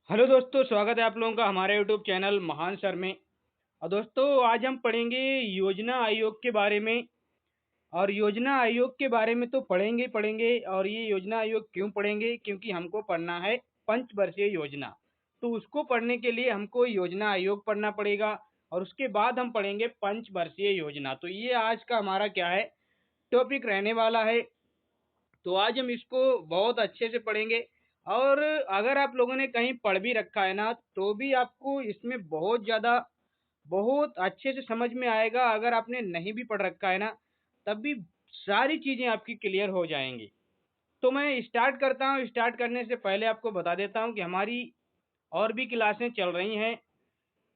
Hello दोस्तों, स्वागत है आप लोगों का हमारे यूट्यूब चैनल महान सर में। और दोस्तों, आज हम पढ़ेंगे योजना आयोग के बारे में। और योजना आयोग के बारे में तो पढ़ेंगे ही पढ़ेंगे। और ये योजना आयोग क्यों पढ़ेंगे? क्योंकि हमको पढ़ना है पंचवर्षीय योजना। तो उसको पढ़ने के लिए हमको योजना आयोग पढ़ना पड़ेगा। और उसके बाद हम पढ़ेंगे पंचवर्षीय योजना। तो ये आज का हमारा क्या है, टॉपिक रहने वाला है। तो आज हम इसको बहुत अच्छे से पढ़ेंगे। और अगर आप लोगों ने कहीं पढ़ भी रखा है ना, तो भी आपको इसमें बहुत ज़्यादा बहुत अच्छे से समझ में आएगा। अगर आपने नहीं भी पढ़ रखा है ना, तब भी सारी चीज़ें आपकी क्लियर हो जाएंगी। तो मैं स्टार्ट करता हूँ। स्टार्ट करने से पहले आपको बता देता हूँ कि हमारी और भी क्लासें चल रही हैं।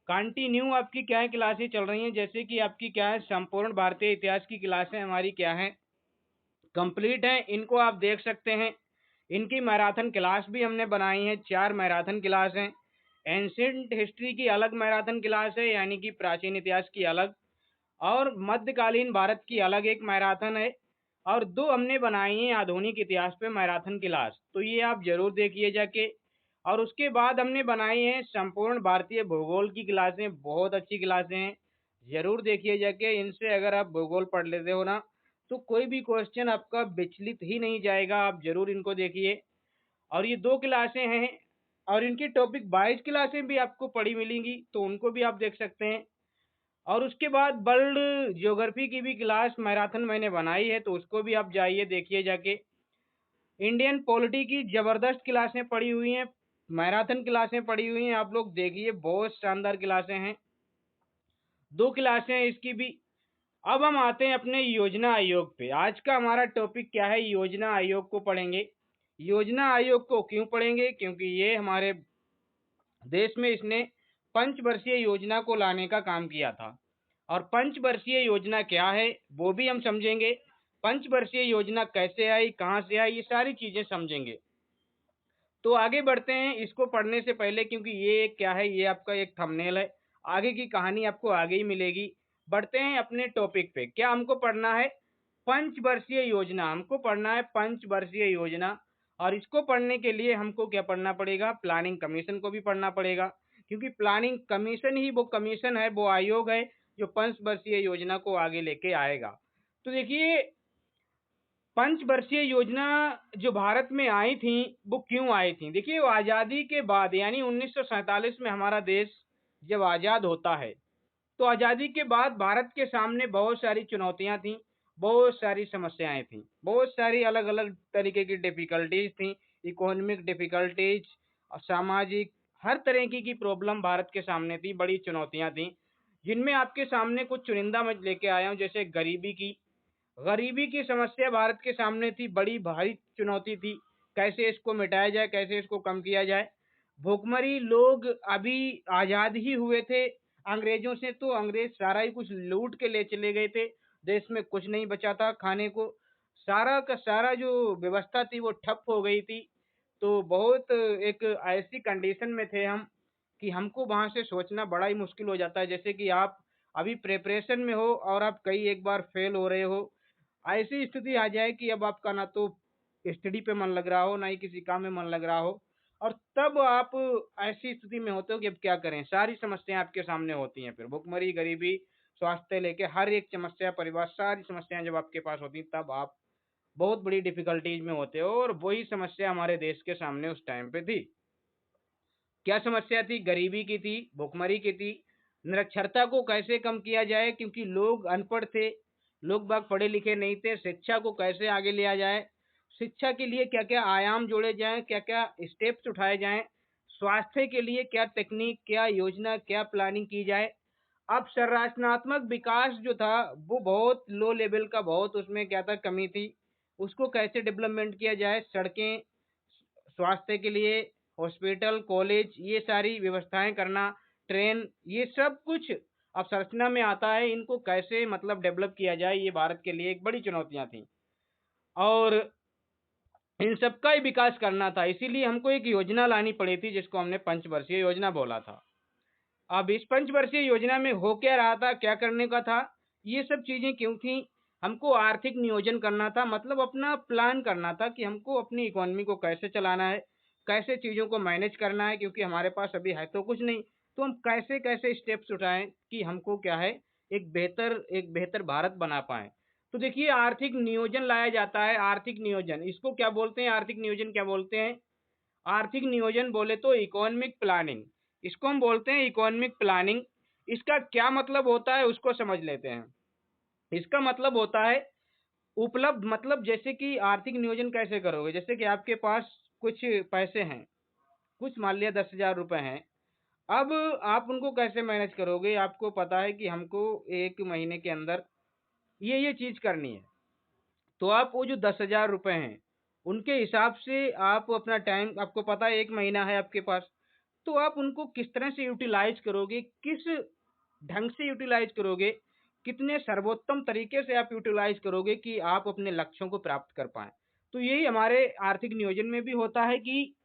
कंटिन्यू आपकी क्या है, क्लासें चल रही हैं। जैसे कि आपकी क्या है, संपूर्ण भारतीय इतिहास की क्लासें हमारी क्या है, कंप्लीट हैं। इनको आप देख सकते हैं। इनकी मैराथन क्लास भी हमने बनाई है, 4 मैराथन क्लास हैं। एंशिएंट हिस्ट्री की अलग मैराथन क्लास है, यानी कि प्राचीन इतिहास की अलग। और मध्यकालीन भारत की अलग एक मैराथन है। और 2 हमने बनाई हैं आधुनिक इतिहास पे मैराथन क्लास। तो ये आप ज़रूर देखिए जाके। और उसके बाद हमने बनाई हैं संपूर्ण भारतीय भूगोल की क्लासें, बहुत अच्छी क्लासें हैं। ज़रूर देखिए जाके। इनसे अगर आप भूगोल पढ़ लेते हो ना, तो कोई भी क्वेश्चन आपका विचलित ही नहीं जाएगा। आप ज़रूर इनको देखिए। और ये 2 क्लासें हैं। और इनकी टॉपिक 22 क्लासें भी आपको पढ़ी मिलेंगी, तो उनको भी आप देख सकते हैं। और उसके बाद वर्ल्ड ज्योग्राफी की भी क्लास मैराथन मैंने बनाई है, तो उसको भी आप जाइए देखिए जाके। इंडियन पॉलिटी की ज़बरदस्त क्लासें पड़ी हुई हैं, मैराथन क्लासें पड़ी हुई हैं, आप लोग देखिए, बहुत शानदार क्लासें हैं। 2 क्लासें हैं इसकी भी। अब हम आते हैं अपने योजना आयोग पे। आज का हमारा टॉपिक क्या है, योजना आयोग को पढ़ेंगे। योजना आयोग को क्यों पढ़ेंगे? क्योंकि ये हमारे देश में इसने पंचवर्षीय योजना को लाने का काम किया था। और पंचवर्षीय योजना क्या है वो भी हम समझेंगे। पंचवर्षीय योजना कैसे आई, कहाँ से आई, ये सारी चीजें समझेंगे। तो आगे बढ़ते हैं इसको पढ़ने से पहले, क्योंकि ये एक क्या है, ये आपका एक थंबनेल है। आगे की कहानी आपको आगे ही मिलेगी। बढ़ते हैं अपने टॉपिक पे। क्या हमको पढ़ना है? पंचवर्षीय योजना। हमको पढ़ना है पंचवर्षीय योजना। और इसको पढ़ने के लिए हमको क्या पढ़ना पड़ेगा? प्लानिंग कमीशन को भी पढ़ना पड़ेगा। क्योंकि प्लानिंग कमीशन ही वो कमीशन है, वो आयोग है जो पंचवर्षीय योजना को आगे लेके आएगा। तो देखिए, पंचवर्षीय योजना जो भारत में आई थी, वो क्यों आई थी? देखिए, वो आज़ादी के बाद यानी 1947 में हमारा देश जब आज़ाद होता है, तो आज़ादी के बाद भारत के सामने बहुत सारी चुनौतियां थीं, बहुत सारी समस्याएं थीं, बहुत सारी अलग-अलग तरीके की डिफ़िकल्टीज़ थीं, इकोनॉमिक डिफ़िकल्टीज़, सामाजिक, हर तरह की प्रॉब्लम भारत के सामने थी, बड़ी चुनौतियां थीं, जिनमें आपके सामने कुछ चुनिंदा मैं लेके आया हूं। जैसे गरीबी की समस्या भारत के सामने थी, बड़ी भारी चुनौती थी। कैसे इसको मिटाया जाए, कैसे इसको कम किया जाए। भुखमरी, लोग अभी आज़ाद ही हुए थे अंग्रेजों से, तो अंग्रेज सारा ही कुछ लूट के ले चले गए थे। देश में कुछ नहीं बचा था खाने को। सारा का सारा जो व्यवस्था थी वो ठप हो गई थी। तो बहुत एक ऐसी कंडीशन में थे हम कि हमको वहाँ से सोचना बड़ा ही मुश्किल हो जाता है। जैसे कि आप अभी प्रिपरेशन में हो और आप कई एक बार फेल हो रहे हो, ऐसी स्थिति आ जाए कि अब आपका ना तो स्टडी पे मन लग रहा हो, ना ही किसी काम में मन लग रहा हो। और तब आप ऐसी स्थिति में होते हो कि अब क्या करें, सारी समस्याएं आपके सामने होती हैं। फिर भुखमरी, गरीबी, स्वास्थ्य लेके हर एक समस्या, परिवार, सारी समस्याएं जब आपके पास होती हैं, तब आप बहुत बड़ी डिफिकल्टीज में होते हो। और वही समस्या हमारे देश के सामने उस टाइम पे थी। क्या समस्या थी? गरीबी की थी, भुखमरी की थी। निरक्षरता को कैसे कम किया जाए, क्योंकि लोग अनपढ़ थे, लोग बाग पढ़े लिखे नहीं थे। शिक्षा को कैसे आगे लिया जाए, शिक्षा के लिए क्या क्या आयाम जोड़े जाएं, क्या क्या स्टेप्स उठाए जाएं, स्वास्थ्य के लिए क्या टेक्निक, क्या योजना, क्या प्लानिंग की जाए। अब संरचनात्मक विकास जो था वो बहुत लो लेवल का, बहुत उसमें क्या था, कमी थी। उसको कैसे डेवलपमेंट किया जाए, सड़कें, स्वास्थ्य के लिए हॉस्पिटल, कॉलेज, ये सारी व्यवस्थाएं करना, ट्रेन, ये सब कुछ अब संरचना में आता है। इनको कैसे मतलब डेवलप किया जाए, ये भारत के लिए एक बड़ी चुनौतियां थी। और इन सबका ही विकास करना था, इसीलिए हमको एक योजना लानी पड़ी थी, जिसको हमने पंचवर्षीय योजना बोला था। अब इस पंचवर्षीय योजना में हो क्या रहा था, क्या करने का था, ये सब चीजें क्यों थी? हमको आर्थिक नियोजन करना था, मतलब अपना प्लान करना था कि हमको अपनी इकोनॉमी को कैसे चलाना है, कैसे चीज़ों को मैनेज करना है, क्योंकि हमारे पास अभी है तो कुछ नहीं, तो हम कैसे कैसे स्टेप्स उठाएं कि हमको क्या है एक बेहतर भारत बना पाएं। तो देखिए आर्थिक नियोजन लाया जाता है। आर्थिक नियोजन इसको क्या बोलते हैं, आर्थिक नियोजन क्या बोलते हैं? आर्थिक नियोजन बोले तो इकोनॉमिक प्लानिंग, इसको हम बोलते हैं इकोनॉमिक प्लानिंग। इसका क्या मतलब होता है उसको समझ लेते हैं। इसका मतलब होता है उपलब्ध, मतलब जैसे कि आर्थिक नियोजन कैसे करोगे, जैसे कि आपके पास कुछ पैसे हैं, कुछ मान लिया 10,000 रुपए हैं। अब आप उनको कैसे मैनेज करोगे? आपको पता है कि हमको 1 महीने के अंदर ये चीज करनी है। तो आप वो जो 10,000 रुपए हैं उनके हिसाब से आप अपना टाइम, आपको पता है 1 महीना है आपके पास, तो आप उनको किस तरह से यूटिलाइज करोगे, किस ढंग से यूटिलाइज करोगे, कितने सर्वोत्तम तरीके से आप यूटिलाइज करोगे कि आप अपने लक्ष्यों को प्राप्त कर पाएं। तो यही हमारे आर्थिक नियोजन में भी होता है कि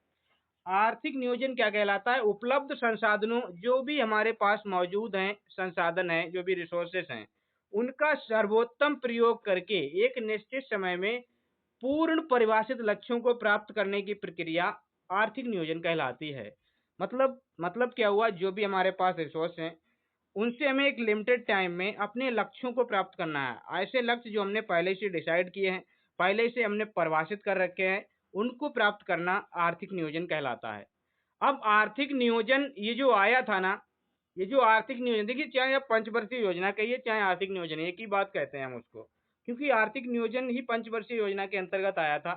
आर्थिक नियोजन क्या कहलाता है? उपलब्ध संसाधनों, जो भी हमारे पास मौजूद हैं, संसाधन हैं, जो भी रिसोर्सेस हैं, उनका सर्वोत्तम प्रयोग करके एक निश्चित समय में पूर्ण परिभाषित लक्ष्यों को प्राप्त करने की प्रक्रिया आर्थिक नियोजन कहलाती है। मतलब क्या हुआ? जो भी हमारे पास रिसोर्स हैं, उनसे हमें एक लिमिटेड टाइम में अपने लक्ष्यों को प्राप्त करना है। ऐसे लक्ष्य जो हमने पहले से डिसाइड किए हैं, पहले से हमने परिभाषित कर रखे हैं, उनको प्राप्त करना आर्थिक नियोजन कहलाता है। अब आर्थिक नियोजन ये जो आया था ना, ये जो आर्थिक नियोजन, देखिए चाहे आप पंचवर्षीय योजना कहिए चाहे आर्थिक नियोजन, एक ही बात कहते हैं हम उसको, क्योंकि आर्थिक नियोजन ही पंचवर्षीय योजना के अंतर्गत आया था।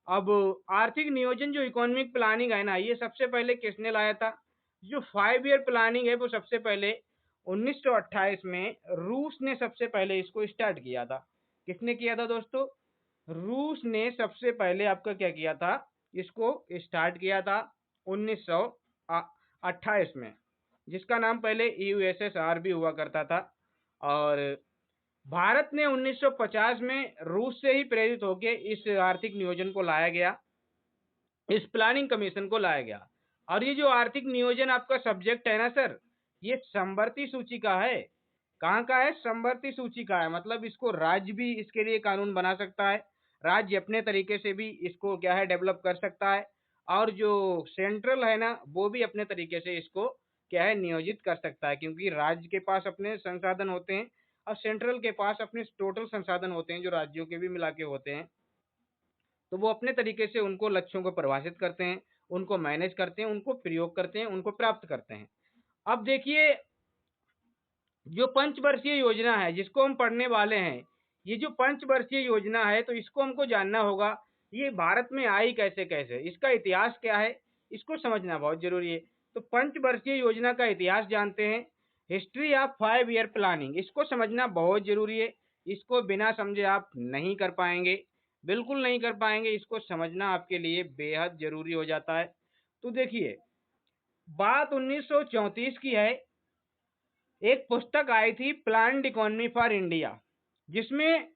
अब आर्थिक नियोजन जो इकोनॉमिक प्लानिंग है ना, ये सबसे पहले किसने लाया था? जो 5 ईयर प्लानिंग है वो सबसे पहले 1928 में रूस ने सबसे पहले इसको स्टार्ट किया था। किसने किया था दोस्तों? रूस ने सबसे पहले आपका क्या किया था, इसको स्टार्ट किया था 1928 में, जिसका नाम पहले यूएसएसआर भी हुआ करता था। और भारत ने 1950 में रूस से ही प्रेरित होकर इस आर्थिक नियोजन को लाया गया, इस प्लानिंग कमीशन को लाया गया। और ये जो आर्थिक नियोजन आपका सब्जेक्ट है ना सर, ये समवर्ती सूची का है। कहाँ का है? समवर्ती सूची का है। मतलब इसको राज्य भी इसके लिए कानून बना सकता है, राज्य अपने तरीके से भी इसको क्या है डेवलप कर सकता है, और जो सेंट्रल है ना वो भी अपने तरीके से इसको क्या है नियोजित कर सकता है, क्योंकि राज्य के पास अपने संसाधन होते हैं और सेंट्रल के पास अपने टोटल संसाधन होते हैं जो राज्यों के भी मिला के होते हैं। तो वो अपने तरीके से उनको लक्ष्यों को परिभाषित करते हैं, उनको मैनेज करते हैं, उनको प्रयोग करते हैं, उनको प्राप्त करते हैं। अब देखिए जो पंचवर्षीय योजना है जिसको हम पढ़ने वाले हैं, ये जो पंचवर्षीय योजना है तो इसको हमको जानना होगा ये भारत में आई कैसे कैसे, इसका इतिहास क्या है, इसको समझना बहुत जरूरी है। तो पंचवर्षीय योजना का इतिहास जानते हैं। हिस्ट्री ऑफ 5 ईयर प्लानिंग, इसको समझना बहुत जरूरी है। इसको बिना समझे आप नहीं कर पाएंगे, बिल्कुल नहीं कर पाएंगे। इसको समझना आपके लिए बेहद जरूरी हो जाता है। तो देखिए बात 1934 की है। एक पुस्तक आई थी प्लान्ड इकोनॉमी फॉर इंडिया, जिसमें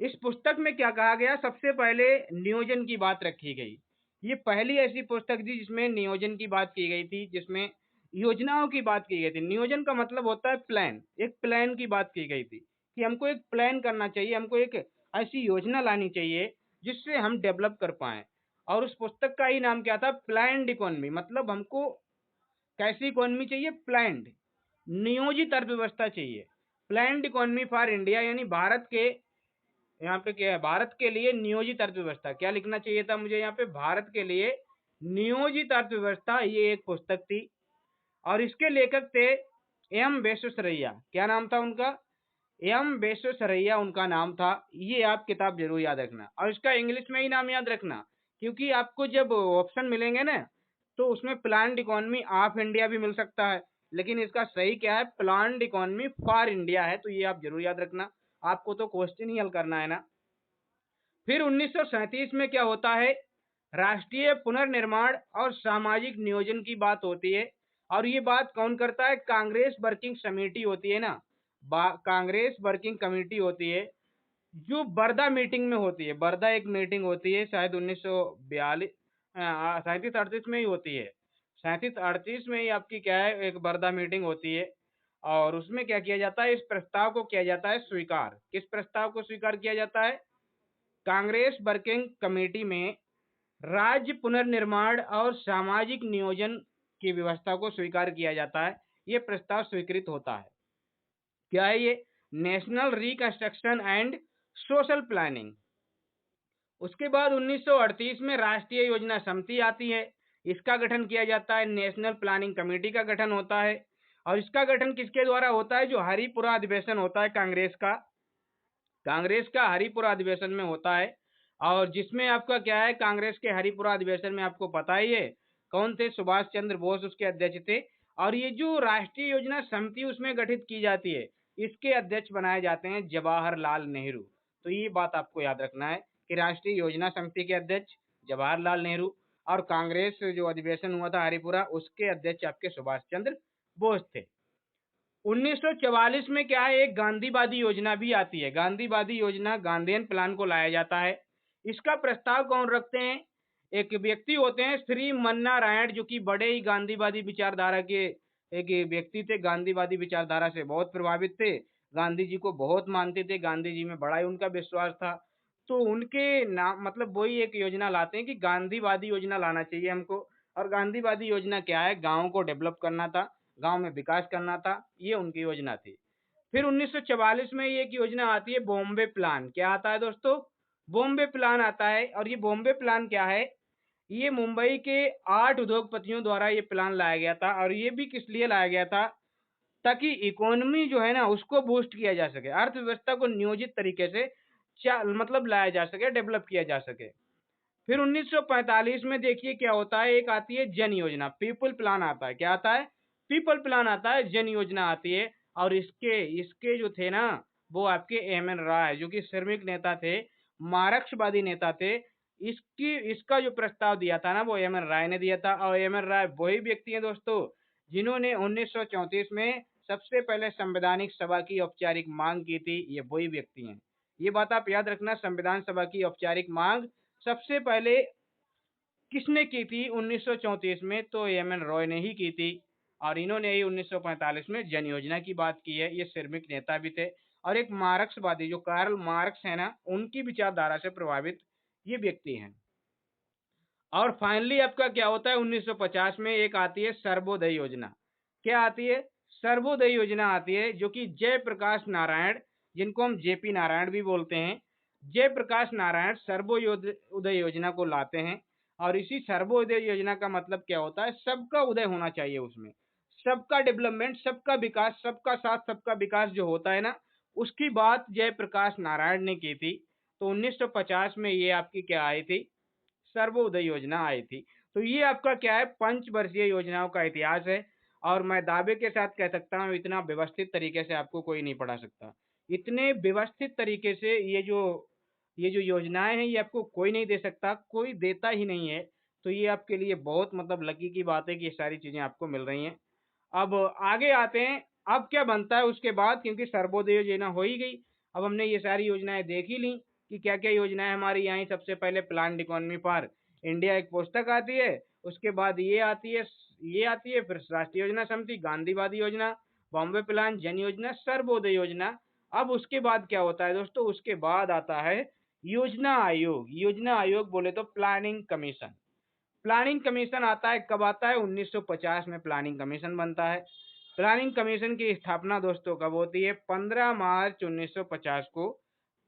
इस पुस्तक में क्या कहा गया, सबसे पहले नियोजन की बात रखी गई। ये पहली ऐसी पुस्तक थी जिसमें नियोजन की बात की गई थी, जिसमें योजनाओं की बात की गई थी। नियोजन का मतलब होता है प्लान, एक प्लान की बात की गई थी कि हमको एक प्लान करना चाहिए, हमको एक ऐसी योजना लानी चाहिए जिससे हम डेवलप कर पाए। और उस पुस्तक का ही नाम क्या था? Planned economy. मतलब हमको कैसी इकोनॉमी चाहिए? प्लान्ड, नियोजित अर्थव्यवस्था चाहिए। प्लान्ड इकोनॉमी फॉर इंडिया, यानी भारत के, यहाँ पे क्या है, भारत के लिए नियोजित अर्थव्यवस्था। क्या लिखना चाहिए था मुझे यहाँ पे? भारत के लिए नियोजित अर्थव्यवस्था, ये एक पुस्तक थी। और इसके लेखक थे एम विश्वेश्वरैया। क्या नाम था उनका? एम विश्वेश्वरैया उनका नाम था। ये आप किताब जरूर याद रखना, और इसका इंग्लिश में ही नाम याद रखना, क्योंकि आपको जब ऑप्शन मिलेंगे ना तो उसमें प्लान्ड इकोनॉमी ऑफ इंडिया भी मिल सकता है, लेकिन इसका सही क्या है? प्लान्ड इकोनॉमी फॉर इंडिया है। तो ये आप जरूर याद रखना, आपको तो क्वेश्चन ही हल करना है ना। फिर 1937 में क्या होता है? राष्ट्रीय पुनर्निर्माण और सामाजिक नियोजन की बात होती है। और ये बात कौन करता है? कांग्रेस वर्किंग समिति होती है ना, कांग्रेस वर्किंग कमेटी होती है, जो बर्दा मीटिंग में होती है। बर्दा एक मीटिंग होती है, शायद 1942 सैंतीस 38 में ही होती है। 37 38 में ही आपकी क्या है, एक बर्दा मीटिंग होती है। और उसमें क्या किया जाता है? इस प्रस्ताव को किया जाता है स्वीकार। किस प्रस्ताव को स्वीकार किया जाता है? कांग्रेस वर्किंग कमेटी में राज्य पुनर्निर्माण और सामाजिक नियोजन की व्यवस्था को स्वीकार किया जाता है। ये प्रस्ताव स्वीकृत होता है। क्या है ये? National reconstruction and social planning. उसके बाद 1938 में राष्ट्रीय योजना समिति आती है। इसका गठन किया जाता है। नेशनल प्लानिंग कमेटी का गठन होता है। और इसका गठन किसके द्वारा होता है? जो हरिपुरा अधिवेशन होता है कांग्रेस का हरिपुरा अधिवेशन में होता है। और जिसमें आपका क्या है, कांग्रेस के हरिपुरा अधिवेशन में आपको पता ही है कौन थे? सुभाष चंद्र बोस उसके अध्यक्ष थे। और ये जो राष्ट्रीय योजना समिति उसमें गठित की जाती है, इसके अध्यक्ष बनाए जाते हैं जवाहरलाल नेहरू। तो ये बात आपको याद रखना है कि राष्ट्रीय योजना समिति के अध्यक्ष जवाहरलाल नेहरू और कांग्रेस जो अधिवेशन हुआ था हरिपुरा, उसके अध्यक्ष आपके सुभाष चंद्र बोस थे। 1944 में क्या है, एक गांधीवादी योजना भी आती है। गांधीवादी योजना, गांधीयन प्लान को लाया जाता है। इसका प्रस्ताव कौन रखते हैं? एक व्यक्ति होते हैं श्री मन्ना नारायण, जो कि बड़े ही गांधीवादी विचारधारा के एक व्यक्ति थे। गांधीवादी विचारधारा से बहुत प्रभावित थे। गांधी जी को बहुत मानते थे। गांधी जी में बड़ा ही उनका विश्वास था। तो उनके नाम मतलब वही एक योजना लाते हैं कि गांधीवादी योजना लाना चाहिए हमको। और गांधीवादी योजना क्या है? गाँव को डेवलप करना था, गांव में विकास करना था। ये उनकी योजना थी। फिर 1944 में ये एक योजना आती है बॉम्बे प्लान। क्या आता है दोस्तों? बॉम्बे प्लान आता है। और ये बॉम्बे प्लान क्या है? ये मुंबई के 8 उद्योगपतियों द्वारा ये प्लान लाया गया था। और ये भी किस लिए लाया गया था? ताकि इकोनॉमी जो है ना उसको बूस्ट किया जा सके, अर्थव्यवस्था को नियोजित तरीके से मतलब लाया जा सके, डेवलप किया जा सके। फिर 1945 में देखिए क्या होता है, एक आती है जन योजना, पीपल प्लान आता है। क्या आता है? पीपल प्लान आता है, जन योजना आती है। और इसके इसके जो थे ना, वो आपके एम.एन. राय, जो कि श्रमिक नेता थे, मार्क्सवादी नेता थे। इसका जो प्रस्ताव दिया था ना, वो एम.एन. राय ने दिया था। और एम.एन. राय वही व्यक्ति हैं दोस्तों जिन्होंने 1934 में सबसे पहले संवैधानिक सभा की औपचारिक मांग की थी। ये वही व्यक्ति हैं। ये बात आप याद रखना, संविधान सभा की औपचारिक मांग सबसे पहले किसने की थी 1934 में? तो एम.एन. रॉय ने ही की थी। और इन्होंने ही 1945 में जन योजना की बात की है। ये श्रमिक नेता भी थे। और एक मार्क्सवादी, जो कार्ल मार्क्स है ना, उनकी विचारधारा से प्रभावित ये व्यक्ति हैं। और फाइनली आपका क्या होता है, 1950 में एक आती है सर्वोदय योजना। क्या आती है? सर्वोदय योजना आती है, जो कि जयप्रकाश नारायण, जिनको हम जेपी नारायण भी बोलते हैं, जयप्रकाश नारायण सर्वोदय योजना को लाते हैं। और इसी सर्वोदय योजना का मतलब क्या होता है? सबका उदय होना चाहिए उसमें, सबका डेवलपमेंट, सबका विकास, सबका साथ सबका विकास जो होता है ना, उसकी बात जयप्रकाश नारायण ने की थी। तो 1950 में ये आपकी क्या आई थी? सर्वोदय योजना आई थी। तो ये आपका क्या है, पंचवर्षीय योजनाओं का इतिहास है। और मैं दावे के साथ कह सकता हूँ, इतना व्यवस्थित तरीके से आपको कोई नहीं पढ़ा सकता। इतने व्यवस्थित तरीके से ये जो योजनाएं हैं, ये आपको कोई नहीं दे सकता, कोई देता ही नहीं है। तो ये आपके लिए बहुत मतलब लकी की बात है कि ये सारी चीजें आपको मिल रही हैं। अब आगे आते हैं, अब क्या बनता है उसके बाद, क्योंकि सर्वोदय योजना हो ही गई। अब हमने ये सारी योजनाएं देख ही ली कि क्या क्या योजनाएं हमारी यहाँ। सबसे पहले प्लान्ड इकोनॉमी फॉर इंडिया एक पुस्तक आती है। उसके बाद ये आती है फिर राष्ट्रीय योजना समिति, गांधीवादी योजना, बॉम्बे प्लान, जन योजना, सर्वोदय योजना। अब उसके बाद क्या होता है दोस्तों? उसके बाद आता है योजना आयोग। योजना आयोग बोले तो प्लानिंग कमीशन। प्लानिंग कमीशन आता है, कब आता है? 1950 में प्लानिंग कमीशन बनता है। प्लानिंग कमीशन की स्थापना दोस्तों कब होती है? 15 मार्च 1950 को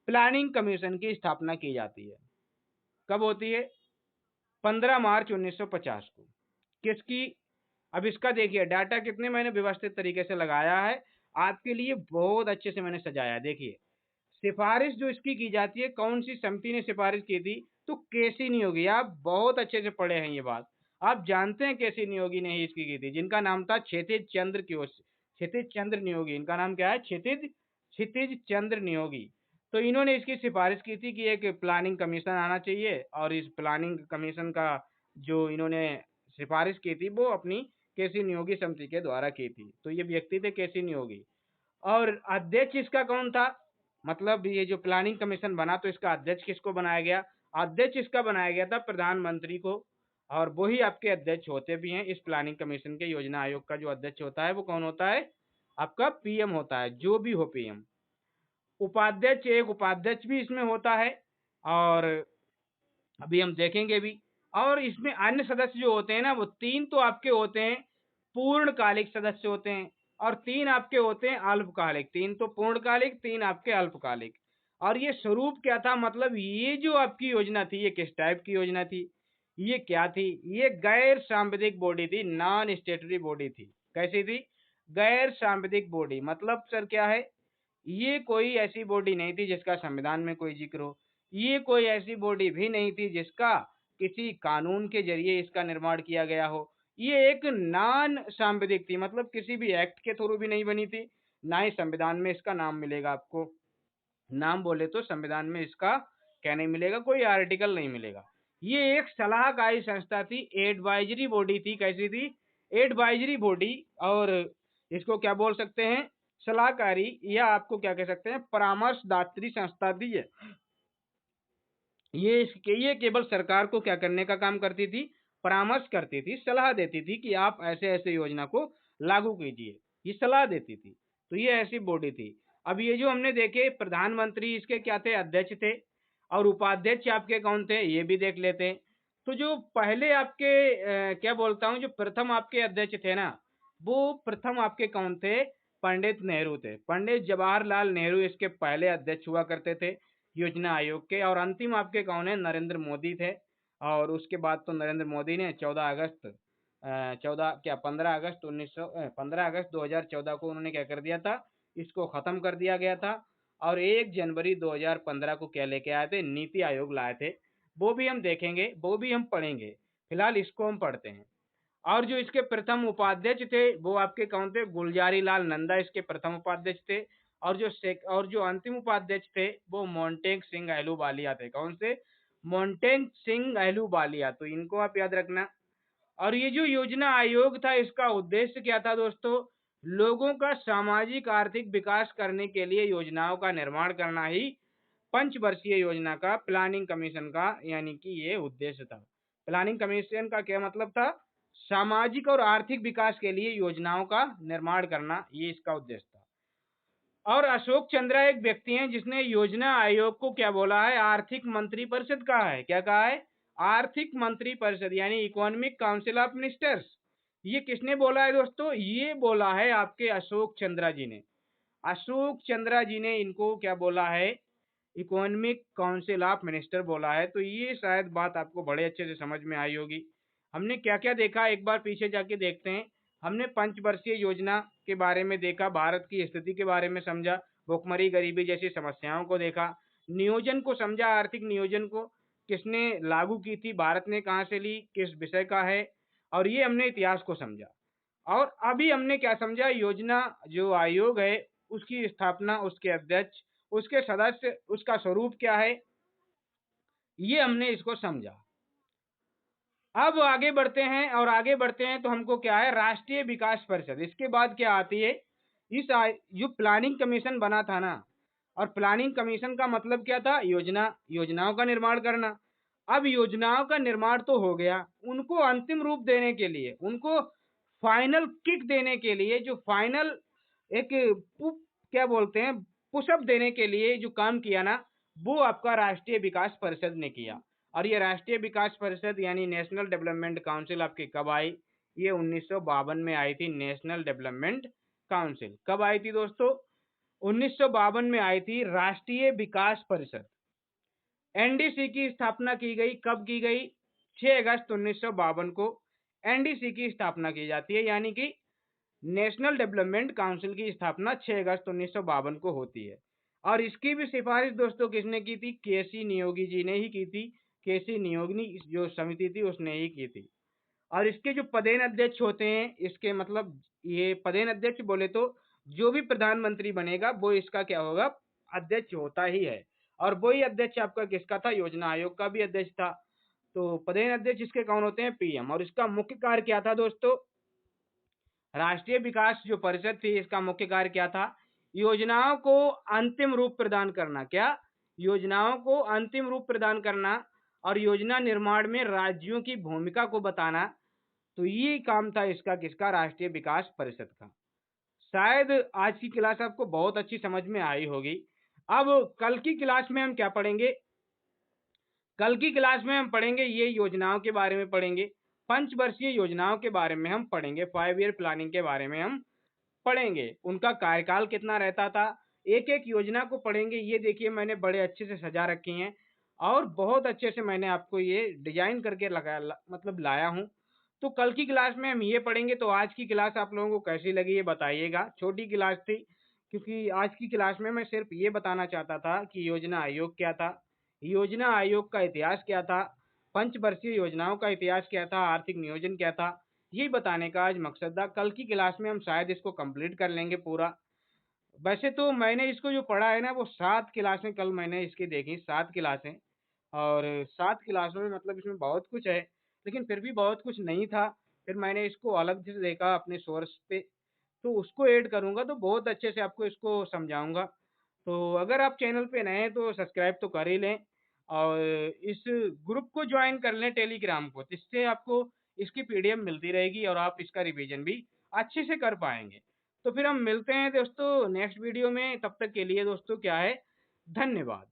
प्लानिंग कमीशन की स्थापना की जाती है। कब होती है? 15 मार्च 1950 को। किसकी? अब इसका देखिए डाटा कितने मैंने व्यवस्थित तरीके से लगाया है आपके लिए, बहुत अच्छे से मैंने सजाया है। देखिए सिफारिश जो इसकी की जाती है, कौन सी समिति ने सिफारिश की थी? तो केसी नियोगी। आप बहुत अच्छे से पढ़े हैं ये बात, आप जानते हैं केसी नियोगी ने ही इसकी की थी, जिनका नाम था क्षितिज चंद्र नियोगी। इनका नाम क्या है? क्षितिज चंद्र नियोगी। तो इन्होंने इसकी सिफारिश की थी कि एक प्लानिंग कमीशन आना चाहिए। और इस प्लानिंग कमीशन का जो इन्होंने सिफारिश की थी, वो अपनी केसी नियोगी समिति के द्वारा की थी। तो ये व्यक्ति थे केसी नियोगी। और अध्यक्ष इसका कौन था? मतलब ये जो प्लानिंग कमीशन बना, तो इसका अध्यक्ष किसको बनाया गया? अध्यक्ष इसका बनाया गया था प्रधानमंत्री को। और वही आपके अध्यक्ष होते भी हैं इस प्लानिंग कमीशन के। योजना आयोग का जो अध्यक्ष होता है वो कौन होता है? आपका पीएम होता है, जो भी हो पीएम। एक उपाध्यक्ष भी इसमें होता है। और अभी हम देखेंगे भी। और इसमें अन्य सदस्य जो होते हैं ना, वो 3 तो आपके होते हैं पूर्णकालिक सदस्य होते हैं और 3 आपके होते हैं अल्पकालिक। 3 तो पूर्णकालिक, 3 आपके अल्पकालिक। और ये स्वरूप क्या था, मतलब ये जो आपकी योजना थी, ये किस टाइप की योजना थी? ये क्या थी? ये गैर सांविधिक बॉडी थी, नॉन स्टैट्यूटरी बॉडी थी। कैसी थी? गैर सांविधिक बॉडी। मतलब सर क्या है? ये कोई ऐसी बॉडी नहीं थी जिसका संविधान में कोई ज़िक्र हो। ये कोई ऐसी बॉडी भी नहीं थी जिसका किसी कानून के ज़रिए इसका निर्माण किया गया हो। ये एक नॉन सांविधिक थी, मतलब किसी भी एक्ट के थ्रू भी नहीं बनी थी, ना ही संविधान में इसका नाम मिलेगा आपको। नाम बोले तो संविधान में इसका क्या नहीं मिलेगा, कोई आर्टिकल नहीं मिलेगा। ये एक सलाहकारी संस्था थी, एडवाइजरी बॉडी थी। कैसी थी? Advisory body. और इसको क्या बोल सकते हैं? सलाहकारी, या आपको क्या कह सकते हैं, परामर्शदात्री संस्था थी ये। ये केवल सरकार को क्या करने का काम करती थी? परामर्श करती थी, सलाह देती थी कि आप ऐसे-ऐसे योजना को लागू कीजिए। ये सलाह देती थी। तो ये ऐसी बॉडी थी। अब ये जो हमने देखे प्रधानमंत्री इसके क्या थे? अध्यक्ष थे। और उपाध्यक्ष आपके कौन थे? ये भी देख लेते हैं। तो जो पहले आपके क्या बोलता हूँ, जो प्रथम आपके अध्यक्ष थे ना, वो प्रथम आपके कौन थे? पंडित नेहरू थे। पंडित जवाहरलाल नेहरू इसके पहले अध्यक्ष हुआ करते थे योजना आयोग के। और अंतिम आपके कौन है? नरेंद्र मोदी थे। और उसके बाद तो नरेंद्र मोदी ने 14 अगस्त 14 क्या 15 अगस्त 15 अगस्त 2014 को उन्होंने क्या कर दिया था? इसको खत्म कर दिया गया था। और 1 जनवरी 2015 को क्या लेके आए थे? नीति आयोग लाए थे। वो भी हम देखेंगे, वो भी हम पढ़ेंगे। फिलहाल इसको हम पढ़ते हैं। और जो इसके प्रथम उपाध्यक्ष थे, वो आपके कौन थे? गुलजारी लाल नंदा इसके प्रथम उपाध्यक्ष थे। और जो अंतिम उपाध्यक्ष थे, वो मोंटेक सिंह अहलूवालिया थे। कौन से? मोंटेक सिंह अहलूवालिया। तो इनको आप याद रखना। और ये जो योजना आयोग था, इसका उद्देश्य क्या था दोस्तों? लोगों का सामाजिक आर्थिक विकास करने के लिए योजनाओं का निर्माण करना ही पंचवर्षीय योजना का, प्लानिंग कमीशन का, यानी कि ये उद्देश्य था। प्लानिंग कमीशन का क्या मतलब था? सामाजिक और आर्थिक विकास के लिए योजनाओं का निर्माण करना, ये इसका उद्देश्य था। और अशोक चंद्रा एक व्यक्ति हैं जिसने योजना आयोग को क्या बोला है? आर्थिक मंत्री परिषद कहा है। क्या कहा है? आर्थिक मंत्री परिषद, यानी इकोनॉमिक काउंसिल ऑफ मिनिस्टर्स। ये किसने बोला है दोस्तों? ये बोला है आपके अशोक चंद्रा जी ने। अशोक चंद्रा जी ने इनको क्या बोला है? इकोनॉमिक काउंसिल ऑफ मिनिस्टर बोला है। तो ये शायद बात आपको बड़े अच्छे से समझ में आई होगी। हमने क्या-क्या देखा, एक बार पीछे जाके देखते हैं। हमने पंचवर्षीय योजना के बारे में देखा, भारत की स्थिति के बारे में समझा, भुखमरी, गरीबी जैसी समस्याओं को देखा, नियोजन को समझा, आर्थिक नियोजन को किसने लागू की थी, भारत ने कहाँ से ली, किस विषय का है, और ये हमने इतिहास को समझा। और अभी हमने क्या समझा? योजना जो आयोग है, उसकी स्थापना, उसके अध्यक्ष, उसके सदस्य, उसका स्वरूप क्या है, ये हमने इसको समझा। अब आगे बढ़ते हैं, और आगे बढ़ते हैं तो हमको क्या है? राष्ट्रीय विकास परिषद। इसके बाद क्या आती है? जो प्लानिंग कमीशन बना था ना, और प्लानिंग कमीशन का मतलब क्या था? योजनाओं का निर्माण करना। अब योजनाओं का निर्माण तो हो गया, उनको अंतिम रूप देने के लिए, उनको फाइनल किक देने के लिए, जो फाइनल एक क्या बोलते हैं, पुशअप देने के लिए जो काम किया ना, वो आपका राष्ट्रीय विकास परिषद ने किया। और ये राष्ट्रीय विकास परिषद यानी नेशनल डेवलपमेंट काउंसिल आपकी कब आई? ये 1952 में आई थी। नेशनल डेवलपमेंट काउंसिल कब आई थी दोस्तों? 1952 में आई थी राष्ट्रीय विकास परिषद। एनडीसी की स्थापना की गई, कब की गई? 6 अगस्त 1952 को एनडीसी की स्थापना की जाती है, यानी कि नेशनल डेवलपमेंट काउंसिल की स्थापना 6 अगस्त 1952 को होती है। और इसकी भी सिफारिश दोस्तों किसने की थी? केसी नियोगी जी ने ही की थी। केसी नियोगी जो समिति थी उसने ही की थी। और इसके जो पदेन अध्यक्ष होते हैं, इसके मतलब ये पदेन अध्यक्ष बोले तो जो भी प्रधानमंत्री बनेगा वो इसका क्या होगा? अध्यक्ष होता ही है। और वही अध्यक्ष आपका किसका था? योजना आयोग का भी अध्यक्ष था। तो पदेन अध्यक्ष इसके कौन होते हैं? पीएम। और इसका मुख्य कार्य क्या था दोस्तों? राष्ट्रीय विकास जो परिषद थी, इसका मुख्य कार्य क्या था? योजनाओं को अंतिम रूप प्रदान करना। क्या? योजनाओं को अंतिम रूप प्रदान करना और योजना निर्माण में राज्यों की भूमिका को बताना। तो ये काम था इसका, किसका? राष्ट्रीय विकास परिषद का। शायद आज की क्लास आपको बहुत अच्छी समझ में आई होगी। अब कल की क्लास में हम क्या पढ़ेंगे? कल की क्लास में हम पढ़ेंगे ये योजनाओं के बारे में पढ़ेंगे, पंचवर्षीय योजनाओं के बारे में हम पढ़ेंगे, 5 ईयर प्लानिंग के बारे में हम पढ़ेंगे, उनका कार्यकाल कितना रहता था, एक-एक योजना को पढ़ेंगे। ये देखिए मैंने बड़े अच्छे से सजा रखी हैं और बहुत अच्छे से मैंने आपको ये डिज़ाइन करके लगा ल मतलब लाया हूँ। तो कल की क्लास में हम ये पढ़ेंगे, तो आज की क्लास आप लोगों को कैसी लगी ये बताइएगा। छोटी क्लास थी, क्योंकि आज की क्लास में मैं सिर्फ़ ये बताना चाहता था कि योजना आयोग क्या था, योजना आयोग का इतिहास क्या था, पंचवर्षीय योजनाओं का इतिहास क्या था, आर्थिक नियोजन क्या था, यही बताने का आज मकसद था। कल की क्लास में हम शायद इसको कंप्लीट कर लेंगे पूरा। वैसे तो मैंने इसको जो पढ़ा है ना वो 7 क्लासें कल मैंने इसकी देखी, 7 क्लासें, और 7 क्लासों में मतलब इसमें बहुत कुछ है, लेकिन फिर भी बहुत कुछ नहीं था। फिर मैंने इसको अलग से देखा अपने सोर्स पे, तो उसको ऐड करूँगा तो बहुत अच्छे से आपको इसको समझाऊँगा। तो अगर आप चैनल पे नए हैं तो सब्सक्राइब तो कर ही लें और इस ग्रुप को जॉइन कर लें टेलीग्राम को, जिससे आपको इसकी पीडीएफ मिलती रहेगी और आप इसका रिवीजन भी अच्छे से कर पाएँगे। तो फिर हम मिलते हैं दोस्तों नेक्स्ट वीडियो में, तब तक के लिए दोस्तों क्या है, धन्यवाद।